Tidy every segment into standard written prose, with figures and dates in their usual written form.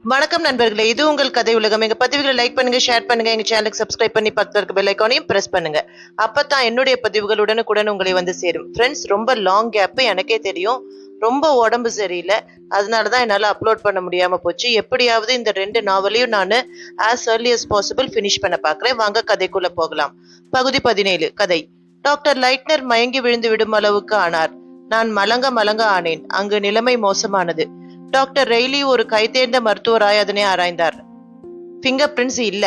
வணக்கம் நண்பர்களே, இது உங்கள் கதை உலகம். எங்க பதிவுகளை லைக் பண்ணுங்க, ஷேர் பண்ணுங்க, எங்க சேனலுக்கு சப்ஸ்கிரைப் பண்ணி பக்கத்துல இருக்க பெல் ஐகானையும் பிரஸ் பண்ணுங்க. அப்பதான் என்னுடைய பதிவுகள் உடனுக்குடன் உங்களை வந்து சேரும். ஃப்ரெண்ட்ஸ், ரொம்ப லாங் கேப் எனக்கே தெரியும். ரொம்ப உடம்பு சரியில்லை, அதனாலதான் என்னால அப்லோட் பண்ண முடியாம போச்சு. எப்படியாவது இந்த 2 நாவலையும் நான் as early as possible finish பண்ண பாக்குறேன். வாங்க கதைக்குள்ள போகலாம். பகுதி 17. கதை. டாக்டர் லைட்னர் மயங்கி விழுந்து விடும் அளவுக்கு ஆனார். நான் மலங்க ஆனேன். அங்கு நிலைமை மோசமானது. டாக்டர் ரெய்லி ஒரு கைதேர்ந்த மருத்துவராய் அதனை ஆராய்ந்தார். பிங்கர் பிரிண்ட்ஸ் இல்ல.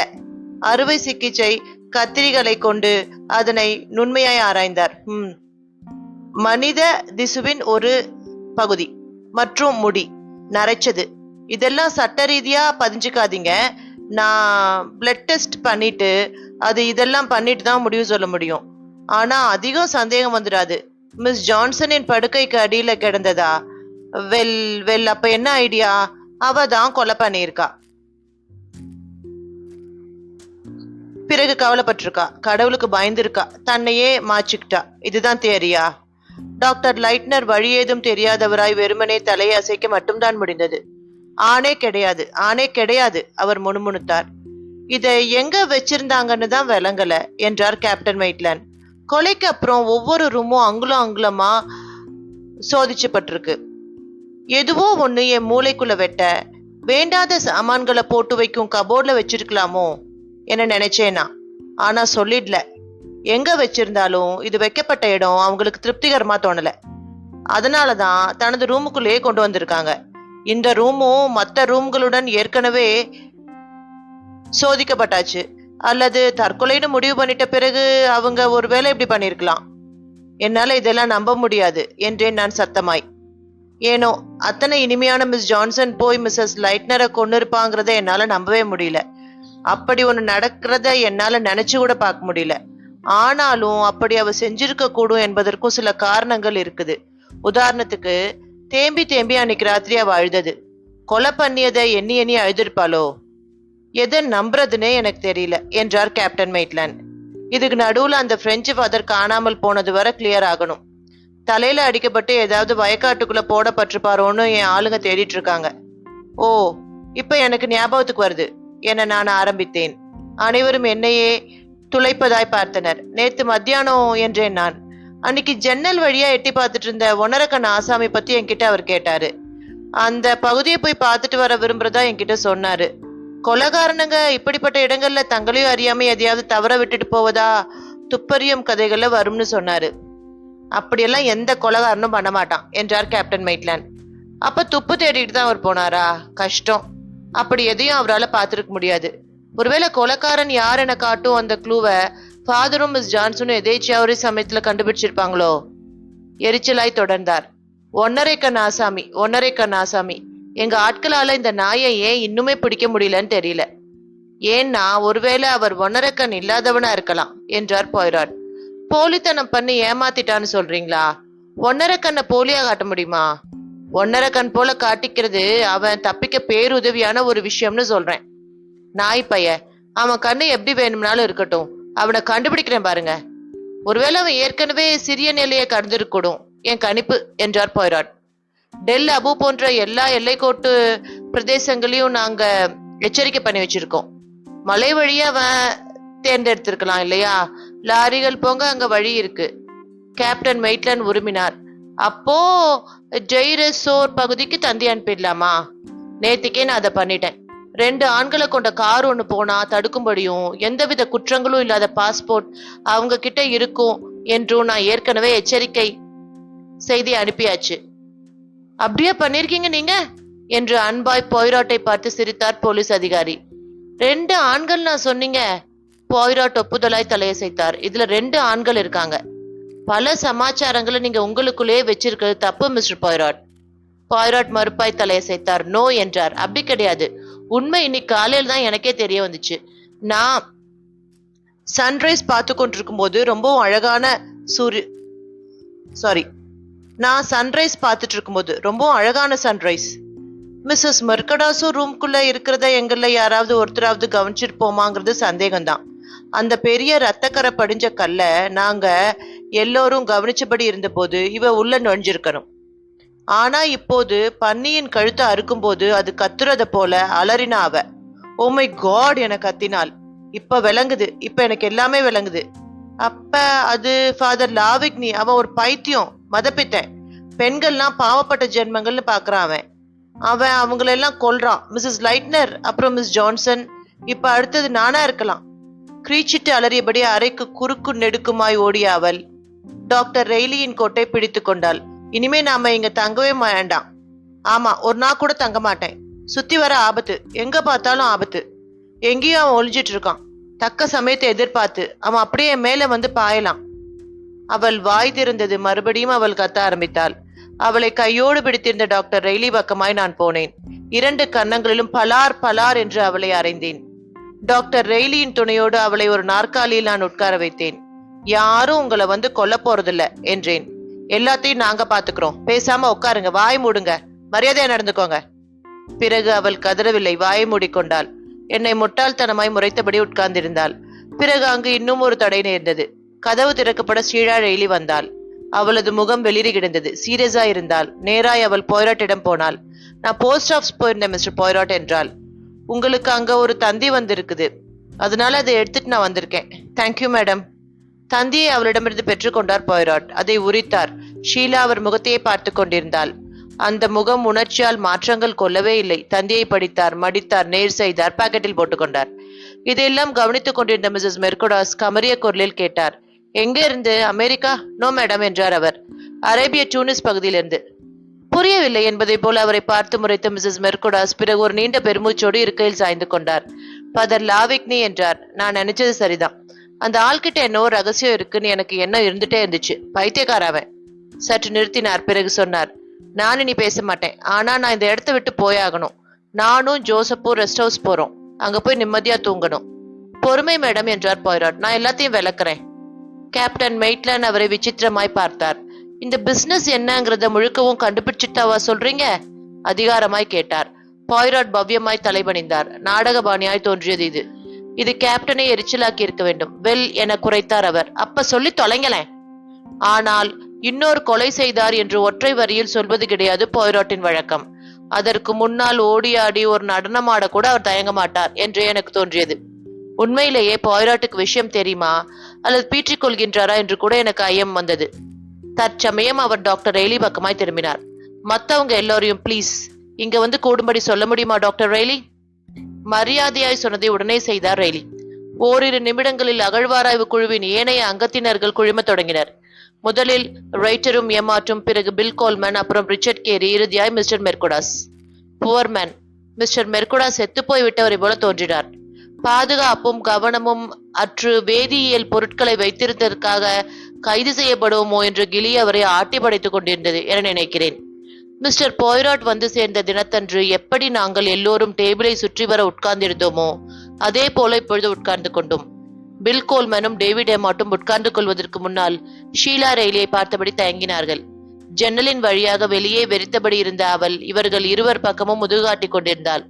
அறுவை சிகிச்சை கத்திரிகளை கொண்டு அதனை நுண்மையாய் ஆராய்ந்தார். மனித திசுவின் ஒரு பகுதி மற்றும் முடி நரைச்சது. இதெல்லாம் சட்ட ரீதியா பதிஞ்சுக்காதீங்க. நான் பிளட் டெஸ்ட் பண்ணிட்டு இதெல்லாம் பண்ணிட்டு தான் முடிவு சொல்ல முடியும். ஆனா அதிகம் சந்தேகம் வந்துடாது. மிஸ் ஜான்சனின் படுக்கைக்கு அடியில கிடந்ததா? வெல் அப்ப என்ன ஐடியா? அவ தான் கொலை பண்ணியிருக்கா. பிறகு கவலைப்பட்டிருக்கா, கடவுளுக்கு பயந்துருக்கா, தன்னையே மாச்சிக்கிட்டா. இதுதான் தியரியா? டாக்டர் லைட்னர் வழி ஏதும் தெரியாதவராய் வெறுமனே தலையை அசைக்க மட்டும்தான் முடிந்தது. ஆணே கிடையாது அவர் முணுமுணுத்தார். இதை எங்க வச்சிருந்தாங்கன்னு தான் விளங்கல என்றார் கேப்டன் மெய்ட்லாண்ட். கொலைக்கு அப்புறம் ஒவ்வொரு ரூமும் அங்குலமா சோதிச்சப்பட்டிருக்கு. எதுவோ ஒண்ணு என் மூளைக்குள்ள வெட்ட வேண்டாத சாமான்களை போட்டு வைக்கும் கபோர்ட்ல வச்சிருக்கலாமோ என்ன நினைச்சேனா. ஆனா சொல்லிடல. எங்க வச்சிருந்தாலும் இது வைக்கப்பட்ட இடம் அவங்களுக்கு திருப்திகரமா தோணல. அதனாலதான் தனது ரூமுக்குள்ளேயே கொண்டு வந்திருக்காங்க. இந்த ரூமும் மற்ற ரூம்களுடன் ஏற்கனவே சோதிக்கப்பட்டாச்சு. அல்லது தற்கொலைன்னு முடிவு பண்ணிட்ட பிறகு அவங்க ஒருவேளை இப்படி பண்ணிருக்கலாம். என்னால இதெல்லாம் நம்ப முடியாது என்றேன் நான் சத்தமாய். ஏனோ அத்தனை இனிமையான மிஸ் ஜான்சன் போய் மிஸ்ஸஸ் லைட்னரை கொண்டு இருப்பாங்கிறத என்னால நம்பவே முடியல. அப்படி ஒண்ணு நடக்கிறத என்னால நினைச்சு கூட பார்க்க முடியல. ஆனாலும் அப்படி அவ செஞ்சிருக்க கூடும் என்பதற்கும் சில காரணங்கள் இருக்குது. உதாரணத்துக்கு, தேம்பி அன்னைக்கு ராத்திரி அவ அழுதது. கொலை பண்ணியதை எண்ணி அழுதிருப்பாளோ? எதை நம்புறதுன்னே எனக்கு தெரியல என்றார் கேப்டன் மெய்ட்லாண்ட். இதுக்கு நடுவுல அந்த பிரெஞ்சு ஃபாதர் காணாமல் போனது வரை கிளியர் ஆகணும். தலையில அடிக்கப்பட்டு ஏதாவது வயக்காட்டுக்குள்ள போடப்பட்டிருப்பாரோன்னு என் ஆளுங்க தேடிட்டு இருக்காங்க. ஓ, இப்ப எனக்கு ஞாபகத்துக்கு வருது என நான் ஆரம்பித்தேன். அனைவரும் என்னையே துளைப்பதாய் பார்த்தனர். நேத்து மத்தியானம் என்றேன் நான். அன்னைக்கு ஜன்னல் வழியா எட்டி பார்த்துட்டு இருந்த ஒன்னரக்கண்ண ஆசாமி பத்தி என்கிட்ட அவர் கேட்டாரு. அந்த பகுதியை போய் பார்த்துட்டு வர விரும்புறதா என்கிட்ட சொன்னாரு. கொலைகாரனுங்க இப்படிப்பட்ட இடங்கள்ல தங்களையும் அறியாம எதையாவது தவற விட்டுட்டு போவதா துப்பறியும் கதைகள்ல வரும்னு சொன்னாரு. அப்படியெல்லாம் எந்த கொலைகாரனும் பண்ண மாட்டான் என்றார் கேப்டன் மெய்ட்லாண்ட். அப்ப துப்பு தேடிட்டு தான் அவர் போனாரா? கஷ்டம். அப்படி எதையும் அவரால் பார்த்துருக்க முடியாது. ஒருவேளை கொலைக்காரன் யார் என காட்டும் அந்த க்ளூவை ஃபாதரும் மிஸ் ஜான்சனும் எதேச்சியா ஒரே சமயத்துல கண்டுபிடிச்சிருப்பாங்களோ? எரிச்சலாய் தொடர்ந்தார். ஒன்னரை கண் ஆசாமி. எங்க ஆட்களால இந்த நாயை ஏன் இன்னுமே பிடிக்க முடியலன்னு தெரியல. ஏன்னா ஒருவேளை அவர் ஒன்னரக்கண் இல்லாதவனா இருக்கலாம் என்றார் போய்ராட். போலித்தனம் பண்ணி ஏமாத்திட்டான்னு சொல்றீங்களா? ஒன்னரக்கண்ணை போலியா காட்ட முடியுமா? ஒன்னரக்கண் போல காட்டிக்கிறது அவன் தப்பிக்க பேருதவியான ஒரு விஷயம்னு சொல்றேன். நாய் பைய, அவன் கண்ணு எப்படி வேணும்னாலும் இருக்கட்டும், அவனை கண்டுபிடிக்கிறேன் பாருங்க. ஒருவேளை அவன் ஏற்கனவே சிறிய நிலையை கடந்திருக்கணும் என் கணிப்பு என்றார் போய்ராட். டெல் அபு போன்ற எல்லா எல்லைக்கோட்டு பிரதேசங்களையும் நாங்க எச்சரிக்கை பண்ணி வச்சிருக்கோம். மலை வழியா அவன் தேர்ந்தெடுத்திருக்கலாம் இல்லையா? லாரிகள் போங்க, அங்க வழி இருக்கு. கேப்டன் மெய்ட்லாண்ட் உருமினார். அப்போ ஜெய்ரெசோர் பகுதிக்கு தந்தி அனுப்பிடலாமா? நேத்திக்கே நான் அதை பண்ணிட்டேன். 2 ஆண்களை கொண்ட கார் ஒண்ணு போனா தடுக்கும்படியும் எந்தவித குற்றங்களும் இல்லாத பாஸ்போர்ட் அவங்க கிட்ட இருக்கும் என்றும் நான் ஏற்கனவே எச்சரிக்கை செய்தி அனுப்பியாச்சு. அப்படியே பண்ணிருக்கீங்க நீங்க என்று அன்பாய் போய்ராட்டை பார்த்து சிரித்தார் போலீஸ் அதிகாரி. 2 ஆண்கள் நான் சொன்னீங்க? போய்ராட் ஒப்புதலாய் தலையசைத்தார். இதுல 2 ஆண்கள் இருக்காங்க. பல சமாச்சாரங்களை நீங்க உங்களுக்குள்ளேயே வச்சிருக்கிறது தப்பு மிஸ்டர் போய்ராட். போய்ராட் மறுப்பாய் தலையசைத்தார். நோ என்றார். அப்படி கிடையாது. உண்மை இன்னைக்கு காலையில் தான் எனக்கே தெரிய வந்துச்சு. நான் சன்ரைஸ் பார்த்து கொண்டிருக்கும் போது ரொம்பவும் அழகான சன்ரைஸ். மிஸ்ஸஸ் மெர்கடாசோ ரூம்குள்ள இருக்கிறத எங்கள்ல யாராவது ஒருத்தராவது கவனிச்சிருப்போமாங்கிறது சந்தேகம்தான். அந்த பெரிய ரத்தக்கரை படிஞ்ச கல்ல நாங்க எல்லோரும் கவனிச்சபடி இருந்த போது இவ உள்ள நுழைஞ்சிருக்கணும். ஆனா இப்போது பன்னியின் கழுத்தை அறுக்கும்போது அது கத்துறத போல அலறினா அவ. ஓ மை காட் என கத்தினாள். இப்ப விளங்குது, இப்ப எனக்கு எல்லாமே விளங்குது. அப்ப அது ஃபாதர் லாவிக்னி, அவன் ஒரு பைத்தியம், மதப்பித்தேன். பெண்கள்லாம் பாவப்பட்ட ஜென்மங்கள்னு பாக்குறான் அவன். அவன் அவங்களெல்லாம் கொல்றான். மிஸ்ஸஸ் லைட்னர், அப்புறம் மிஸ் ஜான்சன், இப்ப அடுத்தது நானா இருக்கலாம். கிரீச்சிட்டு அலறியபடி அறைக்கு குறுக்கு நெடுக்குமாய் ஓடிய அவள் டாக்டர் ரெய்லியின் கோட்டை பிடித்து கொண்டாள். இனிமே நாம இங்க தங்கவே வேண்டாம். ஆமா, ஒரு நாள் கூட தங்க மாட்டேன். சுத்தி வர ஆபத்து, எங்க பார்த்தாலும் ஆபத்து. எங்கேயும் அவன் ஒளிஞ்சிட்டு இருக்கான். தக்க சமயத்தை எதிர்பார்த்து அவன் அப்படியே மேல வந்து பாயலாம். அவள் வாய் திறந்தது. மறுபடியும் அவள் கத்த ஆரம்பித்தாள். அவளை கையோடு பிடித்திருந்த டாக்டர் ரெய்லி பக்கமாய் நான் போனேன். 2 கன்னங்களிலும் பலார் பலார் என்று அவளை அறைந்தேன். டாக்டர் ரெய்லியின் துணையோடு அவளை ஒரு நாற்காலியில் நான் உட்கார வைத்தேன். யாரும் உங்களை வந்து கொல்ல போறதில்ல என்றேன். எல்லாத்தையும் நாங்க பாத்துக்கிறோம். பேசாம உட்காருங்க, வாய் மூடுங்க, மரியாதையா நடந்துக்கோங்க. பிறகு அவள் கதறவில்லை, வாயை மூடிக்கொண்டாள். என்னை முட்டாள்தனமாய் முறைத்தபடி உட்கார்ந்திருந்தாள். பிறகு அங்கு இன்னும் ஒரு தடை நேர்ந்தது. கதவு திறக்கப்பட ஷீலா ரெய்லி வந்தாள். அவளது முகம் வெளிரி கிடந்தது. சீரியஸா இருந்தாள். நேராய் அவள் போய்ராட்டிடம் போனாள். நான் போஸ்ட் ஆஃபீஸ் போயிருந்தேன் மிஸ்டர் போய்ராட் என்றாள். உங்களுக்கு அங்க ஒரு தந்தி வந்திருக்குது, அதனால அதை எடுத்துட்டு நான் வந்திருக்கேன். Thank you madam. தந்தியை அவளிடமிருந்து பெற்றுக்கொண்டார் போய்ராட். அதை உரித்தார். ஷீலா அவர் முகத்தையே பார்த்து கொண்டிருந்தாள். அந்த முகம் உணர்ச்சியால் மாற்றங்கள் கொள்ளவே இல்லை. தந்தியை படித்தார், மடித்தார், நேர் செய்தார், பாக்கெட்டில் போட்டுக்கொண்டார். இதையெல்லாம் கவனித்துக் கொண்டிருந்த மிஸ்ஸஸ் மெர்குடாஸ் கமரிய குரலில் கேட்டார். எங்க இருந்து? அமெரிக்கா? நோ மேடம் என்றார் அவர். அரேபிய டூனிஸ் பகுதியிலிருந்து. புரியவில்லை என்பதை போல அவரை பார்த்து முறைத்த மிஸ்ஸஸ் மெர்குடாஸ் பிறகு ஒரு நீண்ட பெருமூச்சோடு இருக்கையில் சாய்ந்து கொண்டார். ஃபாதர் லாவிக்னி என்றார். நான் நினைச்சது சரிதான். அந்த ஆள்கிட்ட என்னவோ ரகசியம் இருக்குன்னு எனக்கு எண்ணம் இருந்துட்டே இருந்துச்சு. பைத்தியக்காரவன். சற்று நிறுத்தினார். பிறகு சொன்னார். நான் இனி பேச மாட்டேன். ஆனா நான் இந்த இடத்த விட்டு போயாகணும். நானும் ஜோசப்பும் ரெஸ்ட் ஹவுஸ் போறோம். அங்க போய் நிம்மதியா தூங்கணும். பொறுமை மேடம் என்றார் போய்ராட். நான் எல்லாத்தையும் விளக்குறேன். கேப்டன் மெய்ட்லாண்ட் அவரை விசித்திரமாய் பார்த்தார். இந்த பிசினஸ் என்னங்கிறத முழுக்கவும் கண்டுபிடிச்சிட்டாவா சொல்றீங்க? அதிகாரமாய் கேட்டார். போய்ராட் பவ்யமாய் தலைபணிந்தார். நாடக பாணியாய் தோன்றியது இது. இது கேப்டனை எரிச்சலாக்கி இருக்க வேண்டும். வெல் என குறைத்தார் அவர். அப்ப சொல்லி தொலைங்களேன். ஆனால் இன்னொரு கொலை செய்தார் என்று ஒற்றை வரியில் சொல்வது கிடையாது போய்ராட்டின் வழக்கம். அதற்கு முன்னால் ஓடியாடி ஒரு நடனமாட கூட அவர் தயங்க மாட்டார் என்று எனக்கு தோன்றியது. உண்மையிலேயே போய்ராட்டுக்கு விஷயம் தெரியுமா அல்லது பீற்றிக் கொள்கின்றாரா என்று கூட எனக்கு ஐயம் வந்தது. தற்சமயம் அவர் டாக்டர் ரெய்லி பக்கமாய் திரும்பினார். மத்தவங்க எல்லோரையும் ப்ளீஸ் இங்க வந்து கூடும்படி சொல்ல முடியுமா டாக்டர் ரெய்லி? மரியாதையாய் சொன்னதை உடனே செய்தார் ரெய்லி. ஓரிரு நிமிடங்களில் அகழ்வாராய்வு குழுவின் ஏனைய அங்கத்தினர்கள் குழும தொடங்கினர். முதலில் ரைட்டரும் ஏமாற்றும், பிறகு பில் கோல்மேன், அப்புறம் ரிச்சர்ட் கேரி, இறுதியாய் மிஸ்டர் மெர்குடாஸ். புவர்மேன். மிஸ்டர் மெர்குடாஸ் செத்து போய் விட்டவரை போல தோன்றினார். பாதுகாப்பும் கவனமும் அற்று வேதியியல் பொருட்களை வைத்திருந்ததற்காக கைது செய்யப்படுவோமோ என்று கிளி அவரை ஆட்டி படைத்துக் கொண்டிருந்தது என நினைக்கிறேன். மிஸ்டர் போய்ராட் வந்து சேர்ந்த தினத்தன்று எப்படி நாங்கள் எல்லோரும் டேபிளை சுற்றி வர உட்கார்ந்திருந்தோமோ அதே போல இப்பொழுது உட்கார்ந்து கொண்டோம். பில் கோல்மனும் டேவிட் எமாட்டும் உட்கார்ந்து கொள்வதற்கு முன்னால் ஷீலா ரெய்லியை பார்த்தபடி தயங்கினார்கள். ஜன்னலின் வழியாக வெளியே வெறித்தபடி இருந்த அவள் இவர்கள் இருவர் பக்கமும் முதுகாட்டிக் கொண்டிருந்தாள்.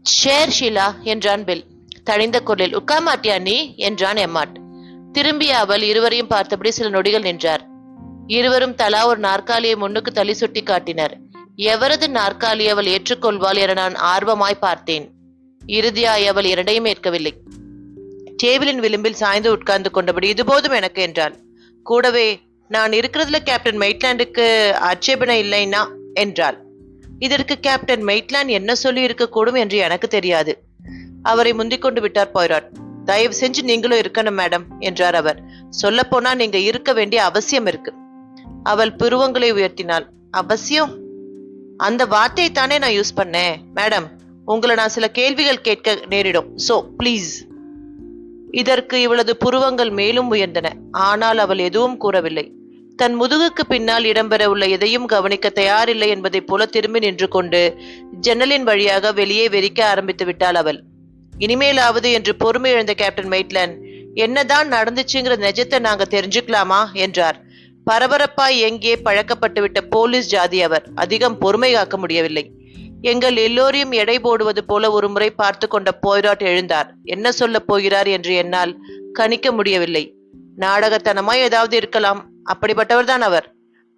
ஷேர் ஷீலா என்றான் பில் தனிந்த குரலில். உட்காமாட்டியா நீ என்றான் எம்மாட். திரும்பிய அவள் இருவரையும் பார்த்தபடி சில நொடிகள் நின்றார். இருவரும் தலா ஒரு நாற்காலியை முன்னுக்கு தள்ளி சுட்டி காட்டினர். எவரது நாற்காலி அவள் ஏற்றுக்கொள்வாள் என நான் ஆர்வமாய் பார்த்தேன். இறுதியாய் அவள் இரண்டையும் ஏற்கவில்லை. டேபிளின் விளிம்பில் சாய்ந்து உட்கார்ந்து கொண்டபடி இது போதும் எனக்கு என்றாள். கூடவே நான் இருக்கிறதுல கேப்டன் மெய்ட்லாண்டுக்கு ஆட்சேபனை இல்லைன்னா என்றாள். இதற்கு கேப்டன் மெய்ட்லாண்ட் என்ன சொல்லி இருக்கக்கூடும் என்று எனக்கு தெரியாது. அவரை முந்திக் கொண்டு விட்டார் போய்ராட். தயவு செஞ்சு நீங்களும் இருக்கணும் மேடம் என்றார் அவர். சொல்ல போனா நீங்க இருக்க வேண்டிய அவசியம் இருக்கு. அவள் புருவங்களை உயர்த்தினாள். அவசியம்? அந்த வார்த்தையை தானே நான் யூஸ் பண்ணேன். மேடம், உங்களை நான் சில கேள்விகள் கேட்க நேரிடும். So please. இதற்கு இவளது புருவங்கள் மேலும் உயர்ந்தன. ஆனால் அவள் எதுவும் கூறவில்லை. தன் முதுகுக்கு பின்னால் இடம்பெற உள்ள எதையும் கவனிக்க தயாரில்லை என்பதைப் போல திரும்பி நின்று கொண்டு ஜன்னலின் வழியாக வெளியே வெறிக்க ஆரம்பித்து விட்டாள் அவள். இனிமேலாவது என்று பொறுமை இழந்த கேப்டன் மெய்ட்லாண்ட், என்னதான் நடந்துச்சுங்கிற நிஜத்தை நாங்க தெரிஞ்சுக்கலாமா என்றார். பரபரப்பாய் எங்கே பழக்கப்பட்டு விட்ட போலீஸ் ஜாதி அவர். அதிகம் பொறுமை காக்க முடியவில்லை. எங்கள் எல்லோரையும் எடை போடுவது போல ஒரு முறை பார்த்து கொண்ட போய்ராட் எழுந்தார். என்ன சொல்ல போகிறார் என்று என்னால் கணிக்க முடியவில்லை. நாடகத்தனமாய் ஏதாவது இருக்கலாம். அப்படிப்பட்டவர் தான் அவர்.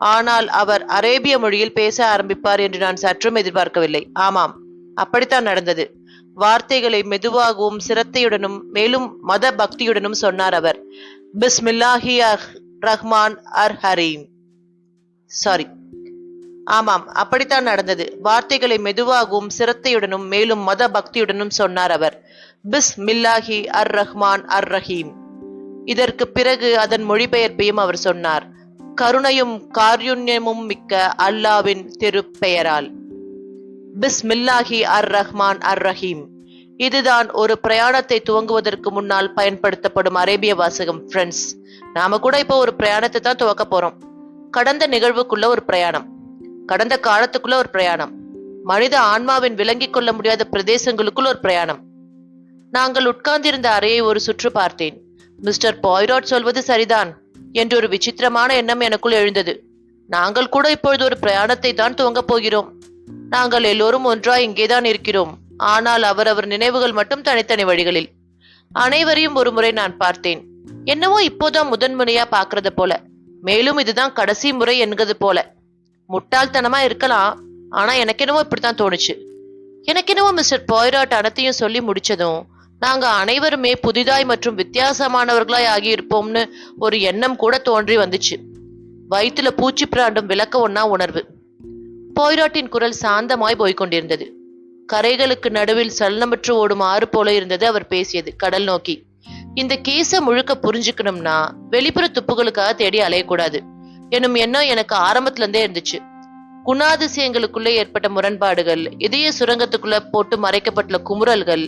ஆனால் அவர் அரேபிய மொழியில் பேச ஆரம்பிப்பார் என்று நான் சற்றும் எதிர்பார்க்கவில்லை. ஆமாம், அப்படித்தான் நடந்தது. வார்த்தைகளை மெதுவாகவும் சிரத்தையுடனும் மேலும் மத பக்தியுடனும் சொன்னார் அவர். பிஸ்மில்லாஹி ரஹ்மான் ஹரீம். சாரி, ஆமாம், அப்படித்தான் நடந்தது. வார்த்தைகளை மெதுவாகவும் சிரத்தையுடனும் மேலும் மத பக்தியுடனும் சொன்னார் அவர். பிஸ்மில்லாஹி ரஹ்மான் ரஹீம். இதற்கு பிறகு அதன் மொழிபெயர்ப்பையும் அவர் சொன்னார். கருணையும் காருண்யமும் மிக்க அல்லாவின் திருப்பெயரால். பிஸ்மில்லாஹி ரஹ்மான் ரஹீம். இதுதான் ஒரு பிரயாணத்தை துவங்குவதற்கு முன்னால் பயன்படுத்தப்படும் அரேபிய வாசகம். ஃப்ரெண்ட்ஸ், நாம கூட இப்போ ஒரு பிரயாணத்தை தான் துவக்க போறோம். கடந்த நிகழ்வுக்குள்ள ஒரு பிரயாணம், கடந்த காலத்துக்குள்ள ஒரு பிரயாணம், மனித ஆன்மாவின் விளங்கிக் கொள்ள முடியாத பிரதேசங்களுக்குள் ஒரு பிரயாணம். நாங்கள் உட்கார்ந்திருந்த அறையை ஒரு சுற்று பார்த்தேன். மிஸ்டர் பாய்ராட் சொல்வது சரிதான் என்று ஒரு விசித்திரமான எண்ணம் எனக்குள் எழுந்தது. நாங்கள் கூட இப்பொழுது ஒரு பிரயாணத்தை தான் துவங்கப் போகிறோம். நாங்கள் எல்லோரும் ஒன்றாய் இங்கேதான் இருக்கிறோம். ஆனால் அவரவர் நினைவுகள் மட்டும் தனித்தனி வழிகளில். அனைவரையும் ஒரு முறை நான் பார்த்தேன். என்னவோ இப்போதான் முதன்முறையா பாக்குறது போல, மேலும் இதுதான் கடைசி முறை என்கிறது போல. முட்டாள்தனமா இருக்கலாம், ஆனா எனக்கு என்னவோ இப்படித்தான் தோணுச்சு. எனக்கு என்னவோ மிஸ்டர் பாய்ராட் அனைத்தையும் சொல்லி முடிச்சதும் நாங்க அனைவருமே புதிதாய் மற்றும் வித்தியாசமானவர்களாய் ஆகியிருப்போம்னு ஒரு எண்ணம் கூட தோன்றி வந்துச்சு. வயிற்றுல பூச்சி பிராண்டும் விளக்க ஒன்னா உணர்வு. பாய்ராட்டின் குரல் சாந்தமாய் போய்கொண்டிருந்தது. கரைகளுக்கு நடுவில் சலனமற்று ஓடும் ஆறு போல இருந்தது அவர் பேசியது, கடல் நோக்கி. இந்த கேஸ முழுக்க புரிஞ்சுக்கணும்னா வெளிப்புற துப்புகளுக்காக தேடி அலையக்கூடாது எனும் எண்ணம் எனக்கு ஆரம்பத்துல இருந்தே இருந்துச்சு. குணாதிசயங்களுக்குள்ளே ஏற்பட்ட முரண்பாடுகள், இதய சுரங்கத்துக்குள்ள போட்டு மறைக்கப்பட்டுள்ள குமுறல்கள்,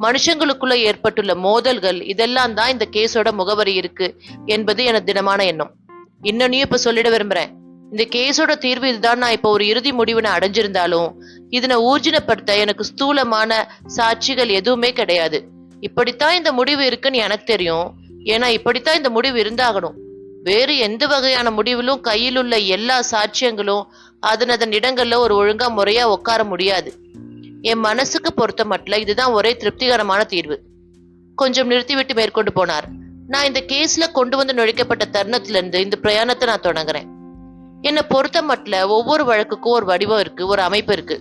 மனுஷங்களுக்குள்ள ஏற்பட்டுள்ள மோதல்கள், இதெல்லாம் தான் இந்த கேஸோட முகவரி இருக்கு என்பது எனது தினமான எண்ணம். இன்னொன்னையும் இப்ப சொல்லிட விரும்புறேன். இந்த கேஸோட தீர்வு இதுதான். நான் இப்ப ஒரு இறுதி முடிவுனை அடைஞ்சிருந்தாலும் இதனை ஊர்ஜினப்படுத்த எனக்கு ஸ்தூலமான சாட்சிகள் எதுவுமே கிடையாது. இப்படித்தான் இந்த முடிவு இருக்குன்னு எனக்கு தெரியும். ஏன்னா இப்படித்தான் இந்த முடிவு இருந்தாகணும். வேறு எந்த வகையான முடிவிலும் கையில் உள்ள எல்லா சாட்சியங்களும் அதன் இடங்கள்ல ஒரு ஒழுங்கா முறையா உட்கார முடியாது. என் மனசுக்கு பொறுத்த மட்டும் இதுதான் ஒரே திருப்திகரமான தீர்வு. கொஞ்சம் நிறுத்திவிட்டு மேற்கொண்டு போனார். நான் இந்த கேஸ்ல கொண்டு வந்து நுழைக்கப்பட்ட தருணத்துல இருந்து இந்த பிரயாணத்தை நான் தொடங்குறேன். என்னை பொறுத்த மட்டும் ஒவ்வொரு வழக்குக்கும் ஒரு வடிவம் இருக்கு, ஒரு அமைப்பு இருக்கு.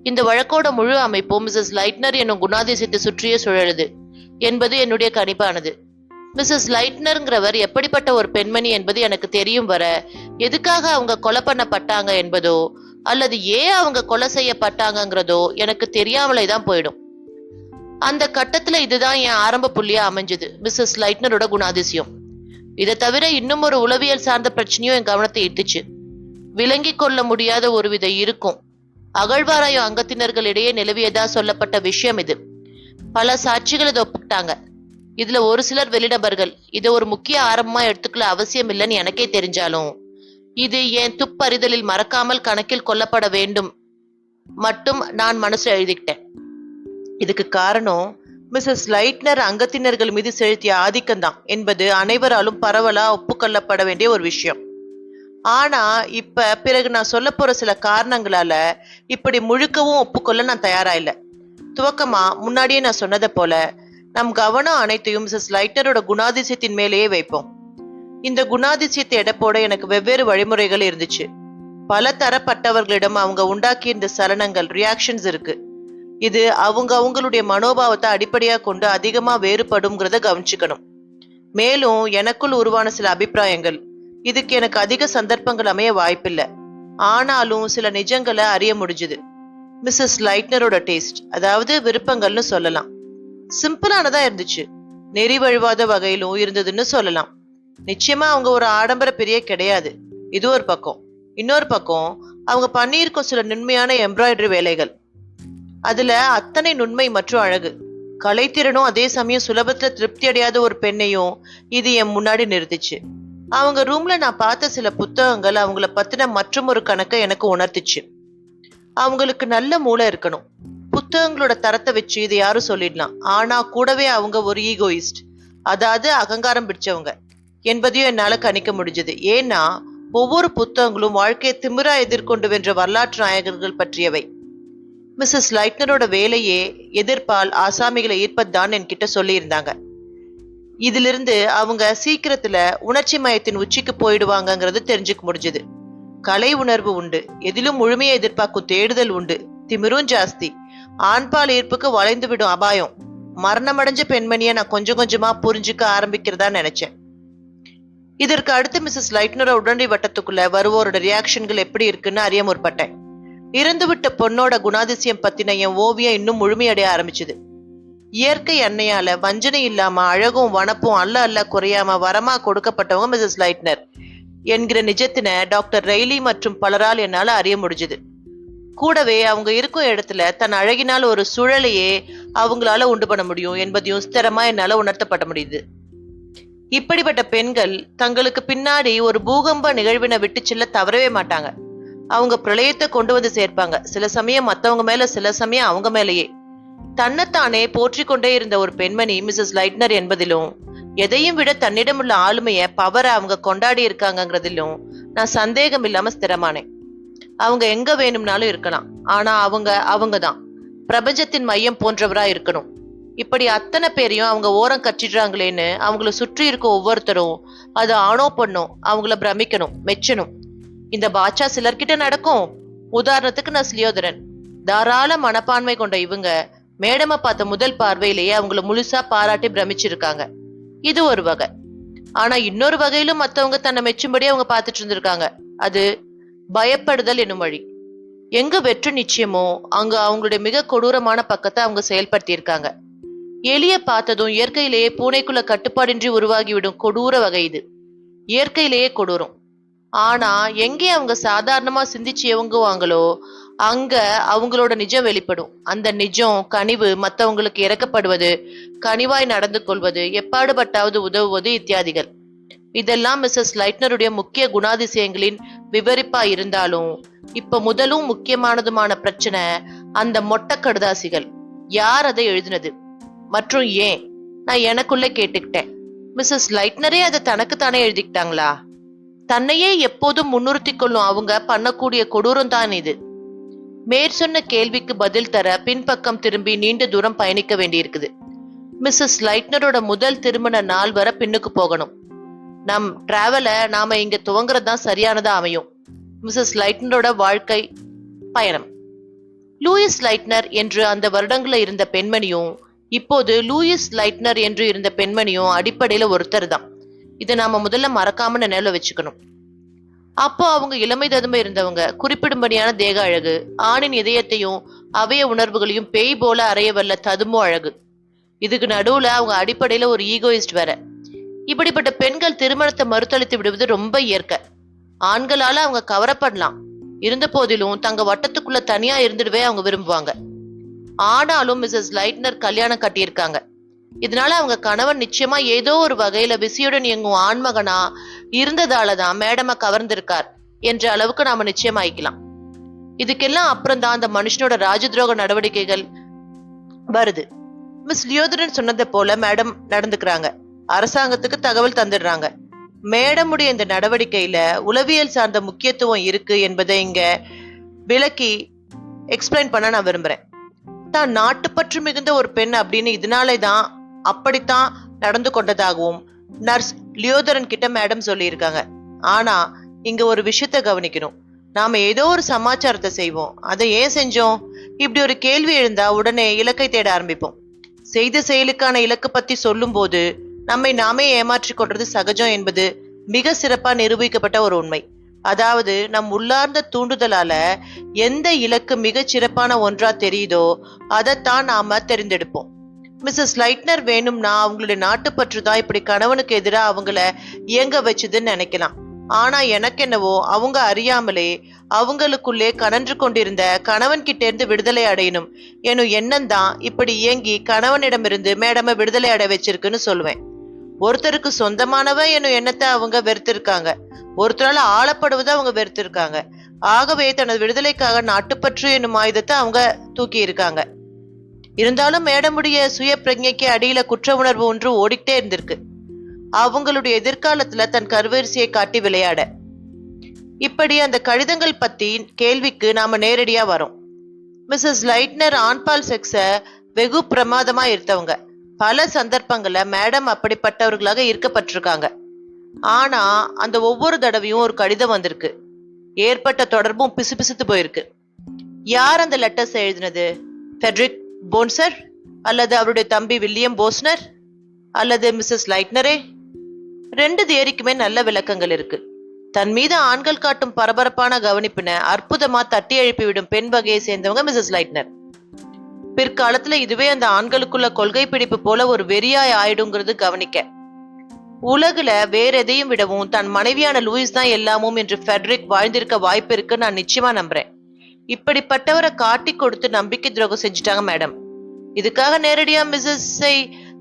இந்த வழக்கோட முழு அமைப்பும் மிஸ்ஸஸ் லைட்னர் என்னும் குணாதிசயத்தை சுற்றியே சுழலுது என்பது என்னுடைய கணிப்பானது. மிஸ்ஸஸ் லைட்னர்ங்கிறவர் எப்படிப்பட்ட ஒரு பெண்மணி என்பது எனக்கு தெரியும் வர, எதுக்காக அவங்க கொலை பண்ணப்பட்டாங்க என்பதோ அல்லது ஏன் அவங்க கொலை செய்யப்பட்டாங்கிறதோ எனக்கு தெரியாமலே தான் போயிடும். அந்த கட்டத்துல இதுதான் என் ஆரம்ப புள்ளியா அமைஞ்சது, மிஸ்ஸஸ் லைட்னரோட குணாதிசயம். இதை தவிர இன்னும் ஒரு உளவியல் சார்ந்த பிரச்சனையும் என் கவனத்தை ஈர்த்துச்சு. விளங்கி கொள்ள முடியாத ஒருவித இருக்கும் அகழ்வாராயும் அங்கத்தினர்களிடையே நிலவியதா சொல்லப்பட்ட விஷயம் இது. பல சாட்சிகள் இதை ஒப்புக்கிட்டாங்க. இதுல ஒரு சிலர் வெளிநபர்கள். இதை ஒரு முக்கிய ஆரம்பமா எடுத்துக்கல அவசியம் இல்லைன்னு எனக்கே தெரிஞ்சாலும் இது என் துப்பறிதலில் மறக்காமல் கணக்கில் கொள்ளப்பட வேண்டும் மட்டும் நான் மனசு எழுதிக்கிட்டேன். இதுக்கு காரணம் மிஸ்ஸஸ் லைட்னர் அங்கத்தினர்கள் மீது செலுத்திய ஆதிக்கம்தான் என்பது அனைவராலும் பரவலா ஒப்புக்கொள்ளப்பட வேண்டிய ஒரு விஷயம். ஆனா இப்ப பிறகு நான் சொல்ல போற சில காரணங்களால இப்படி முழுக்கவும் ஒப்புக்கொள்ள நான் தயாரா இல்லை. துவக்கமா முன்னாடியே நான் சொன்னதை போல நம் கவனம் அனைத்தையும் மிஸ்ஸஸ் லைட்னரோட குணாதிசயத்தின் மேலேயே வைப்போம். இந்த குணாதிசயத்தை எடப்போட எனக்கு வெவ்வேறு வழிமுறைகள் இருந்துச்சு. பல தரப்பட்டவர்களிடம் அவங்க உண்டாக்கிய இந்த சலனங்கள், ரியாக்ஷன்ஸ் இருக்கு. இது அவங்களுடைய மனோபாவத்தை அடிப்படையா கொண்டு அதிகமா வேறுபடும்ங்கிறத கவனிச்சுக்கணும். மேலும் எனக்குள் உருவான சில அபிப்பிராயங்கள், இதுக்கு எனக்கு அதிக சந்தர்ப்பங்கள் அமைய வாய்ப்பில்லை. ஆனாலும் சில நிஜங்களை அறிய முடிஞ்சுது. மிஸ்ஸஸ் லைட்னரோட டேஸ்ட், அதாவது விருப்பங்கள்னு சொல்லலாம், சிம்பிளானதா இருந்துச்சு. நெறி வழுவாத வகையிலும் இருந்ததுன்னு சொல்லலாம். நிச்சயமா அவங்க ஒரு ஆடம்பர பிரிய கிடையாது, இது ஒரு பக்கம். இன்னொரு பக்கம் அவங்க பண்ணியிருக்கும் சில நுண்மையான எம்ப்ராய்டரி வேலைகள், அதுல அத்தனை நுண்மை மற்றும் அழகு, கலைத்திறனும் அதே சமயம் சுலபத்துல திருப்தி அடையாத ஒரு பெண்ணையும் இது என் முன்னாடி நிறுத்துச்சு. அவங்க ரூம்ல நான் பார்த்த சில புத்தகங்கள் அவங்கள பத்தின மற்றும் ஒரு கணக்கை எனக்கு உணர்த்துச்சு. அவங்களுக்கு நல்ல மூளை இருக்கணும். புத்தகங்களோட தரத்தை வச்சு இதை யாரும் சொல்லிடலாம். ஆனா கூடவே அவங்க ஒரு ஈகோயிஸ்ட், அதாவது அகங்காரம் பிடிச்சவங்க என்பதையும் என்னால கணிக்க முடிஞ்சது. ஏன்னா ஒவ்வொரு புத்தகங்களும் வாழ்க்கையை திமிரா எதிர்கொண்டு வென்ற வரலாற்று நாயகர்கள் பற்றியவை. மிஸ்ஸஸ் லைட்னரோட வேலையே எதிர்ப்பால் ஆசாமிகளை ஈர்ப்பதுதான் என்கிட்ட சொல்லியிருந்தாங்க. இதிலிருந்து அவங்க சீக்கிரத்துல உணர்ச்சி மயத்தின் உச்சிக்கு போயிடுவாங்கங்கிறது தெரிஞ்சுக்க முடிஞ்சது. கலை உணர்வு உண்டு, எதிலும் முழுமையை எதிர்பார்க்கும் தேடுதல் உண்டு, திமிரும் ஜாஸ்தி, ஆண்பால் ஈர்ப்புக்கு வளைந்து விடும் அபாயம். மரணமடைஞ்ச பெண்மணியை நான் கொஞ்சம் கொஞ்சமா புரிஞ்சுக்க ஆரம்பிக்கிறதா நினைச்சேன். இதற்கு அடுத்து மிஸ்ஸஸ் லைட்னரோட உடனடி வட்டத்துக்குள்ள வருவோரோட ரியாக்ஷன்கள் எப்படி இருக்குன்னு அறிய முற்பட்டேன். இறந்துவிட்ட பொண்ணோட குணாதிசயம் பத்தின என் ஓவியம் இன்னும் முழுமையடைய ஆரம்பிச்சுது. இயற்கை அன்னையால வஞ்சனை இல்லாம அழகும் வனப்பும் அல்ல குறையாம வரமா கொடுக்கப்பட்டவங்க மிஸ்ஸஸ் லைட்னர் என்கிற நிஜத்தின டாக்டர் ரெய்லி மற்றும் பலரால் என்னால அறிய முடிஞ்சது. கூடவே அவங்க இருக்கும் இடத்துல தன் அழகினால் ஒரு சூழலையே அவங்களால உண்டு பண்ண முடியும் என்பதையும் ஸ்திரமா என்னால உணர்த்தப்பட முடியுது. இப்படிப்பட்ட பெண்கள் தங்களுக்கு பின்னாடி ஒரு பூகம்ப நிகழ்வினை விட்டு செல்ல தவறவே மாட்டாங்க. அவங்க பிரளயத்தை கொண்டு வந்து சேர்ப்பாங்க. சில சமயம் மத்தவங்க மேல, சில சமயம் அவங்க மேலேயே. தன்னைத்தானே போற்றி கொண்டே இருந்த ஒரு பெண்மணி மிஸ்ஸஸ் லைட்னர் என்பதிலும், எதையும் விட தன்னிடமுள்ள ஆளுமைய பவரை அவங்க கொண்டாடி இருக்காங்கிறதிலும் நான் சந்தேகம் இல்லாம ஸ்திரமானேன். அவங்க எங்க வேணும்னாலும் இருக்கலாம், ஆனா அவங்கதான் பிரபஞ்சத்தின் மையம் போன்றவரா இருக்கணும். இப்படி அத்தனை பேரையும் அவங்க ஓரம் கட்டிடுறாங்களேன்னு அவங்கள சுற்றி இருக்க ஒவ்வொருத்தரும், அது ஆணோ பொண்ணோ, அவங்கள பிரமிக்கணும், மெச்சணும். இந்த பாட்சா சிலர்கிட்ட நடக்கும். உதாரணத்துக்கு நான் ஸ்லியோதரன். தாராள மனப்பான்மை கொண்ட இவங்க மேடமை பார்த்த முதல் பார்வையிலேயே அவங்கள முழுசா பாராட்டி பிரமிச்சிருக்காங்க. இது ஒரு வகை. ஆனா இன்னொரு வகையிலும் மத்தவங்க தன்னை மெச்சும்படி அவங்க பார்த்துட்டு இருந்திருக்காங்க. அது பயப்படுதல் என்னும் வழி. எங்க வெற்றி நிச்சயமோ அங்க அவங்களுடைய மிக கொடூரமான பக்கத்தை அவங்க செயல்படுத்தி இருக்காங்க. எலிய பார்த்ததும் இயற்கையிலேயே பூனைக்குள்ள கட்டுப்பாடின்றி உருவாகிவிடும் கொடூர வகை இது. இயற்கையிலேயே கொடூரம். ஆனா எங்கே அவங்க சாதாரணமா சிந்திச்சு எவங்குவாங்களோ அங்க அவங்களோட நிஜம் வெளிப்படும். அந்த நிஜம் கனிவு, மத்தவங்களுக்கு இறக்கப்படுவது, கனிவாய் நடந்து கொள்வது, எப்பாடுபட்டாவது உதவுவது இத்தியாதிகள். இதெல்லாம் மிஸ்ஸஸ் லைட்னருடைய முக்கிய குணாதிசயங்களின் விவரிப்பா இருந்தாலும், இப்ப முதலும் முக்கியமானதுமான பிரச்சனை அந்த மொட்டை கடுதாசிகள். யார் அதை எழுதினது மற்றும் ஏன்? நான் எனக்குள்ள கேட்டுக்கிட்டேன். மிஸ்ஸஸ் லைட்னரே அதை தனக்குத்தானே எழுதிக்கிட்டாங்களா? தன்னையே எப்போதும் முன்னிறுத்தி கொள்ளும் அவங்க பண்ணக்கூடிய கொடூரம் தான் இது. மேற்சொன்ன கேள்விக்கு பதில் தர பின்பக்கம் திரும்பி நீண்ட தூரம் பயணிக்க வேண்டியிருக்குது. மிஸ்ஸஸ் லைட்னரோட முதல் திருமண நாள் வர பின்னுக்கு போகணும். நம் டிராவலை நாம இங்க துவங்குறதுதான் சரியானதா அமையும். மிஸ்ஸஸ் லைட்னரோட வாழ்க்கை பயணம். லூயிஸ் லைட்னர் என்று அந்த வருடங்கள்ல இருந்த பெண்மணியும் இப்போது லூயிஸ் லைட்னர் என்று இருந்த பெண்மணியும் அடிப்படையில ஒருத்தர் தான். இதை நாம முதல்ல மறக்காம நினைவுல வச்சுக்கணும். அப்போ அவங்க இளமை ததுமை இருந்தவங்க. குறிப்பிடும்படியான தேக அழகு, ஆணின் இதயத்தையும் அவைய உணர்வுகளையும் பேய் போல அறைய வல்ல ததுமோ அழகு. இதுக்கு நடுவுல அவங்க அடிப்படையில ஒரு ஈகோயிஸ்ட் வேற. இப்படிப்பட்ட பெண்கள் திருமணத்தை மறுத்தளித்து விடுவது ரொம்ப இயற்கை. ஆண்களால அவங்க கவரப்படலாம். இருந்த போதிலும் தங்க வட்டத்துக்குள்ள தனியா இருந்துடவே அவங்க விரும்புவாங்க. ஆனாலும் மிஸ்ஸஸ் லைட்னர் கல்யாணம் கட்டியிருக்காங்க. இதனால அவங்க கணவன் நிச்சயமா ஏதோ ஒரு வகையில விசியுடன் இயங்கும் ஆண்மகனா இருந்ததாலதான் மேடமா கவர்ந்திருக்கார் என்ற அளவுக்கு நாம நிச்சயமாயிக்கலாம். இதுக்கெல்லாம் அப்புறம் தான் அந்த மனுஷனோட ராஜதுரோக நடவடிக்கைகள் வருது. மிஸ் லியோதரன் சொன்னதை போல மேடம் நடந்துக்கிறாங்க. அரசாங்கத்துக்கு தகவல் தந்துடுறாங்க. மேடமுடைய இந்த நடவடிக்கையில உளவியல் சார்ந்த முக்கியத்துவம் இருக்கு என்பதை இங்க விளக்கி எக்ஸ்பிளைன் பண்ண நான் விரும்புறேன். தான் நாட்டுப்பற்று மிகுந்த ஒரு பெண் அப்படின்னு இதனாலேதான் அப்படித்தான் நடந்து கொண்டதாகவும் நர்ஸ் லியோதரன் கிட்ட மேடம் சொல்லியிருக்காங்க. ஆனா இங்க ஒரு விஷயத்த கவனிக்கணும். நாம ஏதோ ஒரு சமாச்சாரத்தை செய்வோம். அதை ஏன் செஞ்சோம்? இப்படி ஒரு கேள்வி எழுந்தா உடனே இலக்கை தேட ஆரம்பிப்போம். செய்த செயலுக்கான இலக்கு பத்தி சொல்லும் போது நம்மை நாமே ஏமாற்றிக் கொள்றது சகஜம் என்பது மிக சிறப்பா நிரூபிக்கப்பட்ட ஒரு உண்மை. அதாவது நம் உள்ளார்ந்த தூண்டுதலால எந்த இலக்கு மிகச் சிறப்பான ஒன்றா தெரியுதோ அதைத்தான் நாம தெரிந்தெடுப்போம். மிஸ்ஸஸ் லைட்னர் வேணும்னா அவங்களுடைய நாட்டுப்பற்று தான் இப்படி கணவனுக்கு எதிராக அவங்கள இயங்க வச்சுதுன்னு நினைக்கலாம். ஆனா எனக்கு என்னவோ அவங்க அறியாமலே அவங்களுக்குள்ளே கனன்று கொண்டிருந்த கணவன் கிட்ட இருந்து விடுதலை அடையணும் எனும் எண்ணம் தான் இப்படி இயங்கி கணவனிடமிருந்து மேடமை விடுதலை அடைய வச்சிருக்குன்னு சொல்லுவேன். ஒருத்தருக்கு சொந்தமானவ எனும் எண்ணத்தை அவங்க வெறுத்திருக்காங்க. ஒருத்தரால ஆளப்படுவதை அவங்க வெறுத்திருக்காங்க. ஆகவே தனது விடுதலைக்காக நாட்டுப்பற்று என்னும் ஆயுதத்தை அவங்க தூக்கி இருக்காங்க. இருந்தாலும் மேடமுடைய சுய பிரஜைக்கு அடியில குற்ற உணர்வு ஒன்று ஓடிக்கிட்டே இருந்திருக்கு. அவங்களுடைய எதிர்காலத்துல தன் கருவரிசையை காட்டி விளையாட. இப்படி அந்த கடிதங்கள் பத்தி கேள்விக்கு நாம நேரடியா வரோம். மிஸ்ஸஸ் லைட்னர் ஆண்பால் செக்ஸ வெகு பிரமாதமா இருந்தவங்க. பல சந்தர்ப்பங்கள்ல மேடம் அப்படிப்பட்டவர்களாக இருக்கப்பட்டிருக்காங்க. ஆனா அந்த ஒவ்வொரு தடவையும் ஒரு கடிதம் வந்திருக்கு. ஏற்பட்ட தொடர்பும் பிசுபிசுத்து போயிருக்கு. யார் அந்த லெட்டர்ஸ் எழுதினது? ஃபெட்ரிக் போன்சர் அல்லது அவருடைய தம்பி வில்லியம் போஸ்னர் அல்லது மிஸ்ஸஸ் லைட்னரே? 2 தியரிக்குமே நல்ல விளக்கங்கள் இருக்கு. தன் மீது ஆண்கள் காட்டும் பரபரப்பான கவனிப்பின அற்புதமா தட்டி எழுப்பிவிடும் பெண் வகையை சேர்ந்தவங்க மிஸ்ஸஸ் லைட்னர். பிற்காலத்துல இதுவே அந்த ஆண்களுக்குள்ள கொள்கை பிடிப்பு போல ஒரு வெறியாய் ஆயிடுங்கிறது கவனிக்க. உலகுல வேற எதையும் விடவும் தன் மனைவியான லூயிஸ் தான் எல்லாமும் என்று ஃபெட்ரிக் வாழ்ந்திருக்க வாய்ப்பு இருக்கு நான் நிச்சயமா நம்புறேன். இப்படிப்பட்டவரை காட்டி கொடுத்து நம்பிக்கை துரோகம் செஞ்சுட்டாங்க மேடம். இதுக்காக நேரடியா மிஸ்ஸஸை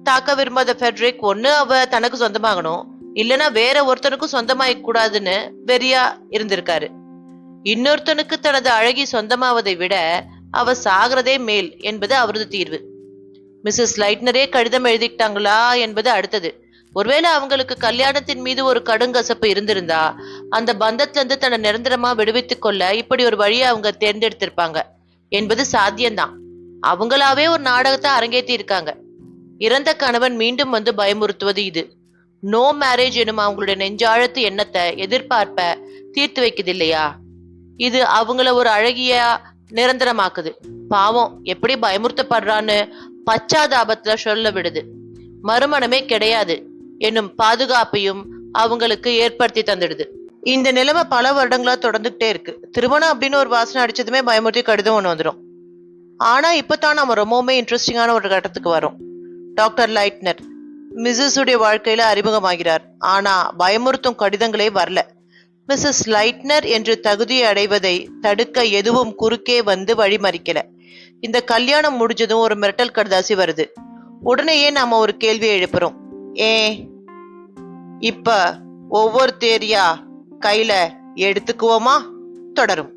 தாக்க விரும்பாத ஃபெட்ரிக் ஒண்ணு அவ தனக்கு சொந்தமாகணும், இல்லனா வேற ஒருத்தனுக்கும் சொந்தமாயிக்க கூடாதுன்னு வெறியா இருந்திருக்காரு. இன்னொருத்தனுக்கு தனது அழகி சொந்தமாவதை விட அவ சாகிறதே மேல் என்பது அவரது தீர்வு. மிஸ்ஸஸ் லைட்னரே கடிதம் எழுதிக்கிட்டாங்களா என்பது அடுத்தது. ஒருவேளை அவங்களுக்கு கல்யாணத்தின் மீது ஒரு கடுங்கசப்பு இருந்திருந்தா அந்த பந்தத்துல இருந்து தன்னை நிரந்தரமா விடுவித்துக் கொள்ள இப்படி ஒரு வழியை அவங்க தேர்ந்தெடுத்திருப்பாங்க என்பது சாத்தியம்தான். அவங்களாவே ஒரு நாடகத்தை அரங்கேற்றி இருக்காங்க. இறந்த கணவன் மீண்டும் வந்து பயமுறுத்துவது இது. நோ மேரேஜ் எனும் அவங்களுடைய நெஞ்சாழத்து எண்ணத்தை எதிர்பார்ப்ப தீர்த்து வைக்குது இல்லையா? இது அவங்கள ஒரு அழகிய நிரந்தரமாக்குது. பாவம் எப்படி பயமுறுத்தப்படுறான்னு பச்சாதாபத்துல சொல்ல விடுது. மறுமணமே கிடையாது என்னும் பாதுகாப்பையும் அவங்களுக்கு ஏற்படுத்தி தந்துடுது. இந்த நிலைமை பல வருடங்களா தொடர்ந்துகிட்டே இருக்கு. திருமணம் அப்படின்னு ஒரு வாசனை அடிச்சதுமே பயமுறுத்தி கடிதம் ஒண்ணு வந்துடும். ஆனா இப்பதான் நம்ம ரொம்பவுமே இன்ட்ரெஸ்டிங்கான ஒரு கட்டத்துக்கு வரும். டாக்டர் லைட்னர் மிஸ்ஸஸ் உடைய வாழ்க்கையில அறிமுகமாகிறார். ஆனா பயமுறுத்தும் கடிதங்களே வரல. மிஸ்ஸஸ் லைட்னர் என்று தகுதியை அடைவதை தடுக்க எதுவும் குறுக்கே வந்து வழிமறிக்கல. இந்த கல்யாணம் முடிஞ்சதும் ஒரு மிரட்டல் கடிதாசி வருது. உடனேயே நாம ஒரு கேள்வியை எழுப்புறோம். இப்ப ஒவ்வொரு தேரியா கையில எடுத்துக்குவோமா? தொடரும்.